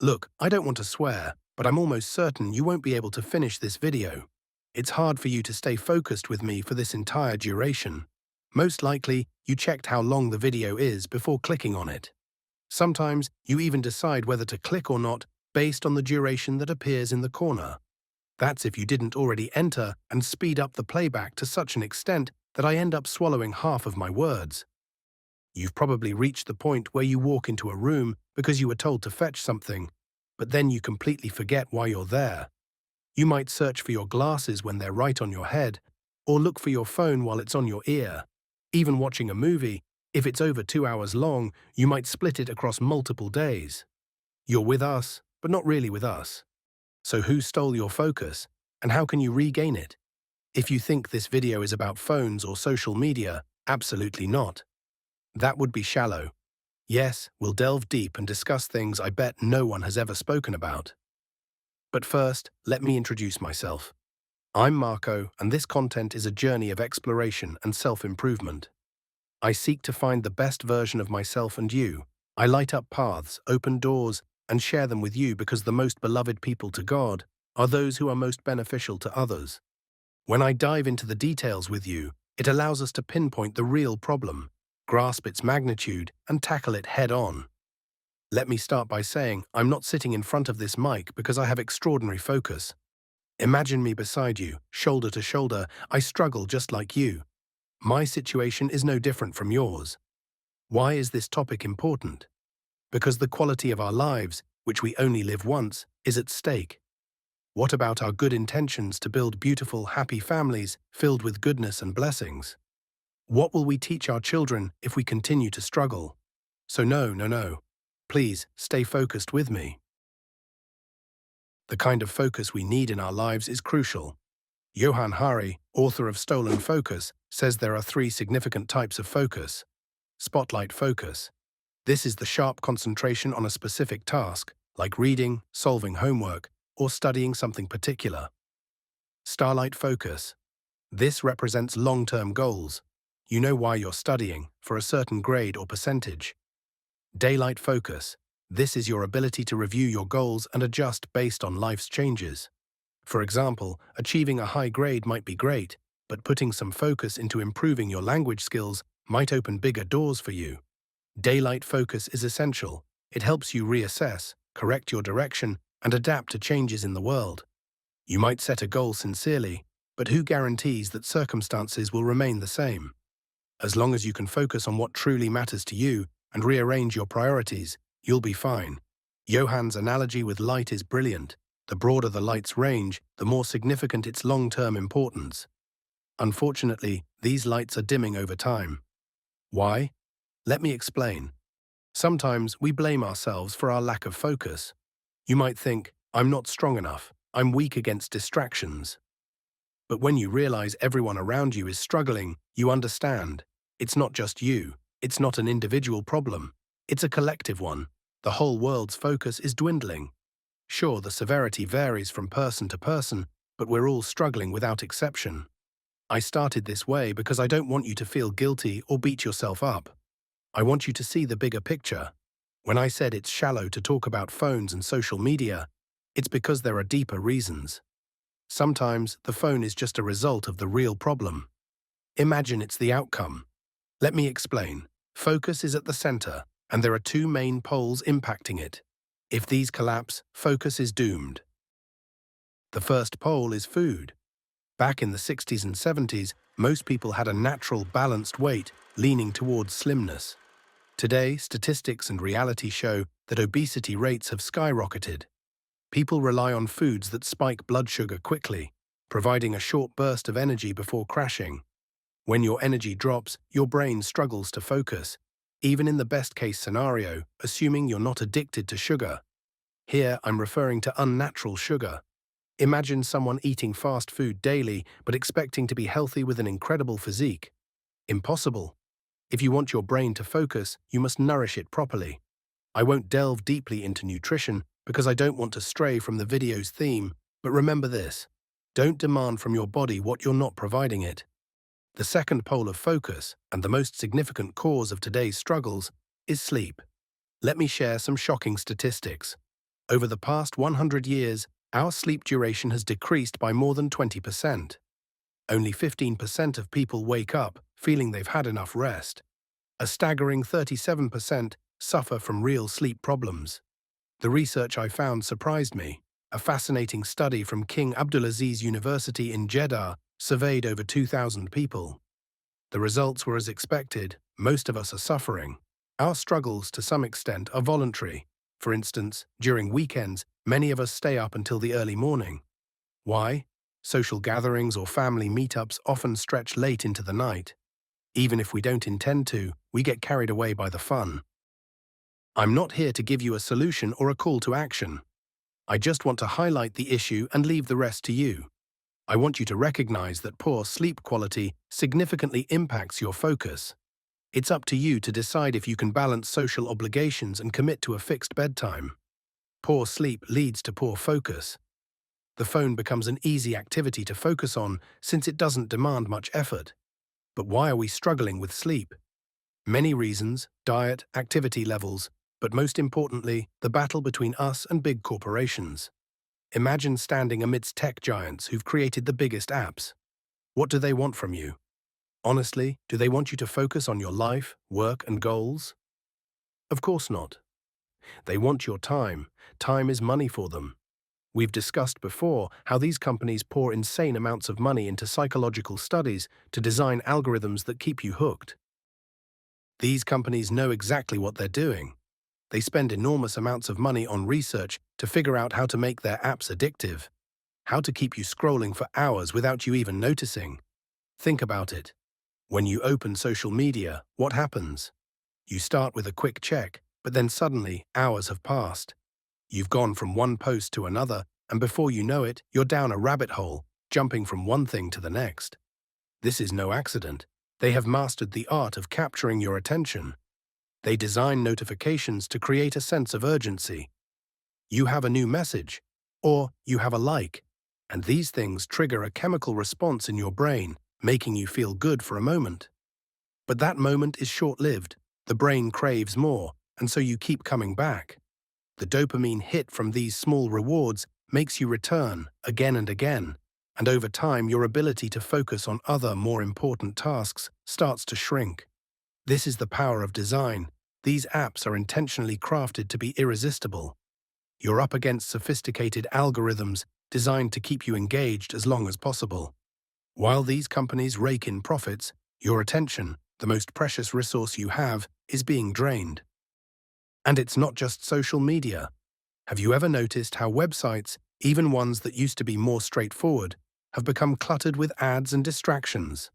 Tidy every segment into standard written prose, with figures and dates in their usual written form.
Look, I don't want to swear, but I'm almost certain you won't be able to finish this video. It's hard for you to stay focused with me for this entire duration. Most likely, you checked how long the video is before clicking on it. Sometimes, you even decide whether to click or not based on the duration that appears in the corner. That's if you didn't already enter and speed up the playback to such an extent that I end up swallowing half of my words. You've probably reached the point where you walk into a room because you were told to fetch something, but then you completely forget why you're there. You might search for your glasses when they're right on your head, or look for your phone while it's on your ear. Even watching a movie, if it's over 2 hours long, you might split it across multiple days. You're with us, but not really with us. So who stole your focus, and how can you regain it? If you think this video is about phones or social media, absolutely not. That would be shallow. Yes, we'll delve deep and discuss things I bet no one has ever spoken about. But first, let me introduce myself. I'm Marco, and this content is a journey of exploration and self-improvement. I seek to find the best version of myself and you. I light up paths, open doors, and share them with you because the most beloved people to God are those who are most beneficial to others. When I dive into the details with you, it allows us to pinpoint the real problem, grasp its magnitude, and tackle it head-on. Let me start by saying I'm not sitting in front of this mic because I have extraordinary focus. Imagine me beside you, shoulder to shoulder. I struggle just like you. My situation is no different from yours. Why is this topic important? Because the quality of our lives, which we only live once, is at stake. What about our good intentions to build beautiful, happy families filled with goodness and blessings? What will we teach our children if we continue to struggle? So no. Please, stay focused with me. The kind of focus we need in our lives is crucial. Johann Hari, author of Stolen Focus, says there are 3 significant types of focus. Spotlight focus. This is the sharp concentration on a specific task, like reading, solving homework, or studying something particular. Starlight focus. This represents long-term goals. You know why you're studying, for a certain grade or percentage. Daylight focus. This is your ability to review your goals and adjust based on life's changes. For example, achieving a high grade might be great, but putting some focus into improving your language skills might open bigger doors for you. Daylight focus is essential. It helps you reassess, correct your direction, and adapt to changes in the world. You might set a goal sincerely, but who guarantees that circumstances will remain the same? As long as you can focus on what truly matters to you and rearrange your priorities, you'll be fine. Johann's analogy with light is brilliant. The broader the light's range, the more significant its long-term importance. Unfortunately, these lights are dimming over time. Why? Let me explain. Sometimes we blame ourselves for our lack of focus. You might think, I'm not strong enough, I'm weak against distractions. But when you realize everyone around you is struggling, you understand. It's not just you. It's not an individual problem. It's a collective one. The whole world's focus is dwindling. Sure, the severity varies from person to person, but we're all struggling without exception. I started this way because I don't want you to feel guilty or beat yourself up. I want you to see the bigger picture. When I said it's shallow to talk about phones and social media, it's because there are deeper reasons. Sometimes the phone is just a result of the real problem. Imagine it's the outcome. Let me explain. Focus is at the center, and there are 2 main poles impacting it. If these collapse, focus is doomed. The first pole is food. Back in the 60s and 70s, most people had a natural, balanced weight, leaning towards slimness. Today, statistics and reality show that obesity rates have skyrocketed. People rely on foods that spike blood sugar quickly, providing a short burst of energy before crashing. When your energy drops, your brain struggles to focus, even in the best-case scenario, assuming you're not addicted to sugar. Here, I'm referring to unnatural sugar. Imagine someone eating fast food daily but expecting to be healthy with an incredible physique. Impossible. If you want your brain to focus, you must nourish it properly. I won't delve deeply into nutrition because I don't want to stray from the video's theme, but remember this. Don't demand from your body what you're not providing it. The second pole of focus, and the most significant cause of today's struggles, is sleep. Let me share some shocking statistics. Over the past 100 years, our sleep duration has decreased by more than 20%. Only 15% of people wake up feeling they've had enough rest. A staggering 37% suffer from real sleep problems. The research I found surprised me. A fascinating study from King Abdulaziz University in Jeddah surveyed over 2,000 people. The results were as expected. Most of us are suffering. Our struggles, to some extent, are voluntary. For instance, during weekends, many of us stay up until the early morning. Why? Social gatherings or family meetups often stretch late into the night. Even if we don't intend to, we get carried away by the fun. I'm not here to give you a solution or a call to action. I just want to highlight the issue and leave the rest to you. I want you to recognize that poor sleep quality significantly impacts your focus. It's up to you to decide if you can balance social obligations and commit to a fixed bedtime. Poor sleep leads to poor focus. The phone becomes an easy activity to focus on since it doesn't demand much effort. But why are we struggling with sleep? Many reasons: diet, activity levels, but most importantly, the battle between us and big corporations. Imagine standing amidst tech giants who've created the biggest apps. What do they want from you? Honestly, do they want you to focus on your life, work, and goals? Of course not. They want your time. Time is money for them. We've discussed before how these companies pour insane amounts of money into psychological studies to design algorithms that keep you hooked. These companies know exactly what they're doing. They spend enormous amounts of money on research to figure out how to make their apps addictive, how to keep you scrolling for hours without you even noticing. Think about it. When you open social media, what happens? You start with a quick check, but then suddenly hours have passed. You've gone from one post to another, and before you know it, you're down a rabbit hole, jumping from one thing to the next. This is no accident. They have mastered the art of capturing your attention. They design notifications to create a sense of urgency. You have a new message, or you have a like, and these things trigger a chemical response in your brain, making you feel good for a moment. But that moment is short-lived. The brain craves more, and so you keep coming back. The dopamine hit from these small rewards makes you return again and again, and over time your ability to focus on other, more important tasks starts to shrink. This is the power of design. These apps are intentionally crafted to be irresistible. You're up against sophisticated algorithms designed to keep you engaged as long as possible. While these companies rake in profits, your attention, the most precious resource you have, is being drained. And it's not just social media. Have you ever noticed how websites, even ones that used to be more straightforward, have become cluttered with ads and distractions?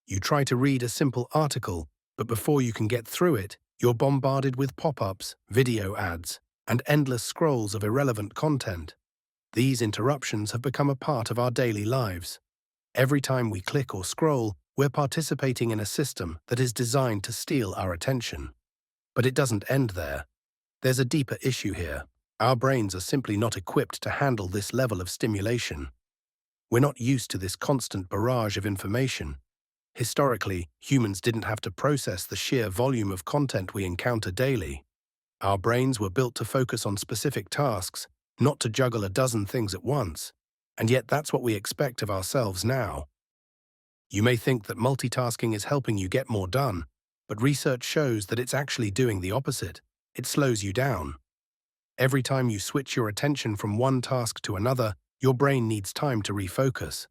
You try to read a simple article, but before you can get through it, you're bombarded with pop-ups, video ads, and endless scrolls of irrelevant content. These interruptions have become a part of our daily lives. Every time we click or scroll, we're participating in a system that is designed to steal our attention. But it doesn't end there. There's a deeper issue here. Our brains are simply not equipped to handle this level of stimulation. We're not used to this constant barrage of information. Historically, humans didn't have to process the sheer volume of content we encounter daily. Our brains were built to focus on specific tasks, not to juggle a dozen things at once. And yet that's what we expect of ourselves now. You may think that multitasking is helping you get more done, but research shows that it's actually doing the opposite. It slows you down. Every time you switch your attention from one task to another, your brain needs time to refocus.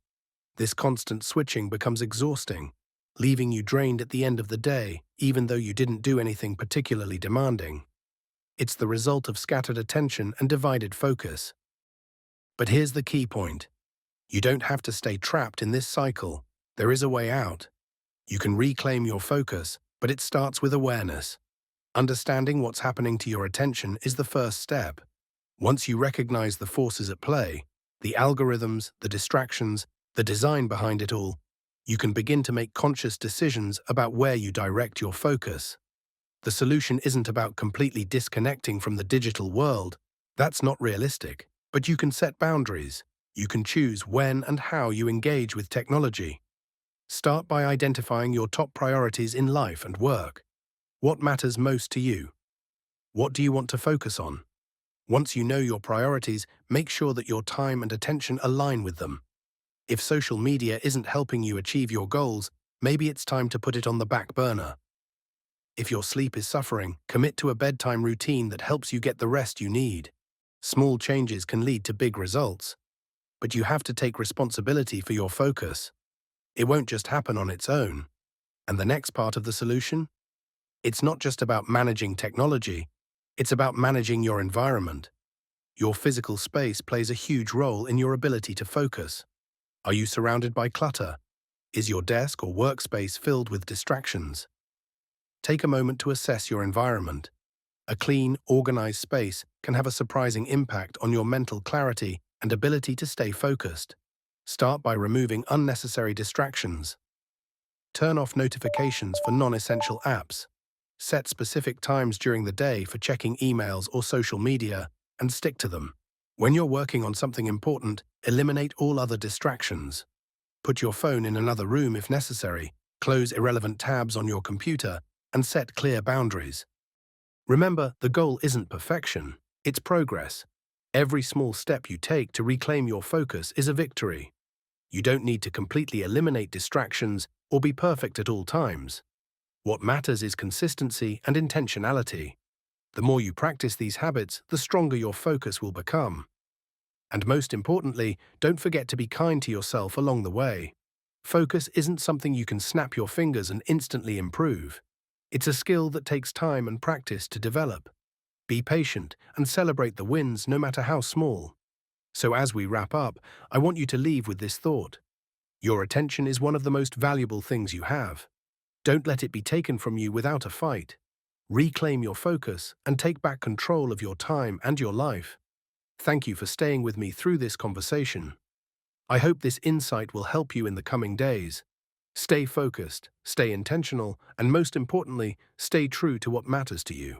This constant switching becomes exhausting, leaving you drained at the end of the day, even though you didn't do anything particularly demanding. It's the result of scattered attention and divided focus. But here's the key point. You don't have to stay trapped in this cycle. There is a way out. You can reclaim your focus, but it starts with awareness. Understanding what's happening to your attention is the first step. Once you recognize the forces at play, the algorithms, the distractions, the design behind it all, you can begin to make conscious decisions about where you direct your focus. The solution isn't about completely disconnecting from the digital world. That's not realistic. But you can set boundaries. You can choose when and how you engage with technology. Start by identifying your top priorities in life and work. What matters most to you? What do you want to focus on? Once you know your priorities, make sure that your time and attention align with them. If social media isn't helping you achieve your goals, maybe it's time to put it on the back burner. If your sleep is suffering, commit to a bedtime routine that helps you get the rest you need. Small changes can lead to big results, but you have to take responsibility for your focus. It won't just happen on its own. And the next part of the solution? It's not just about managing technology, it's about managing your environment. Your physical space plays a huge role in your ability to focus. Are you surrounded by clutter? Is your desk or workspace filled with distractions? Take a moment to assess your environment. A clean, organized space can have a surprising impact on your mental clarity and ability to stay focused. Start by removing unnecessary distractions. Turn off notifications for non-essential apps. Set specific times during the day for checking emails or social media, and stick to them. When you're working on something important, eliminate all other distractions. Put your phone in another room if necessary, close irrelevant tabs on your computer, and set clear boundaries. Remember, the goal isn't perfection, it's progress. Every small step you take to reclaim your focus is a victory. You don't need to completely eliminate distractions or be perfect at all times. What matters is consistency and intentionality. The more you practice these habits, the stronger your focus will become. And most importantly, don't forget to be kind to yourself along the way. Focus isn't something you can snap your fingers and instantly improve. It's a skill that takes time and practice to develop. Be patient and celebrate the wins no matter how small. So as we wrap up, I want you to leave with this thought. Your attention is one of the most valuable things you have. Don't let it be taken from you without a fight. Reclaim your focus and take back control of your time and your life. Thank you for staying with me through this conversation. I hope this insight will help you in the coming days. Stay focused, stay intentional, and most importantly, stay true to what matters to you.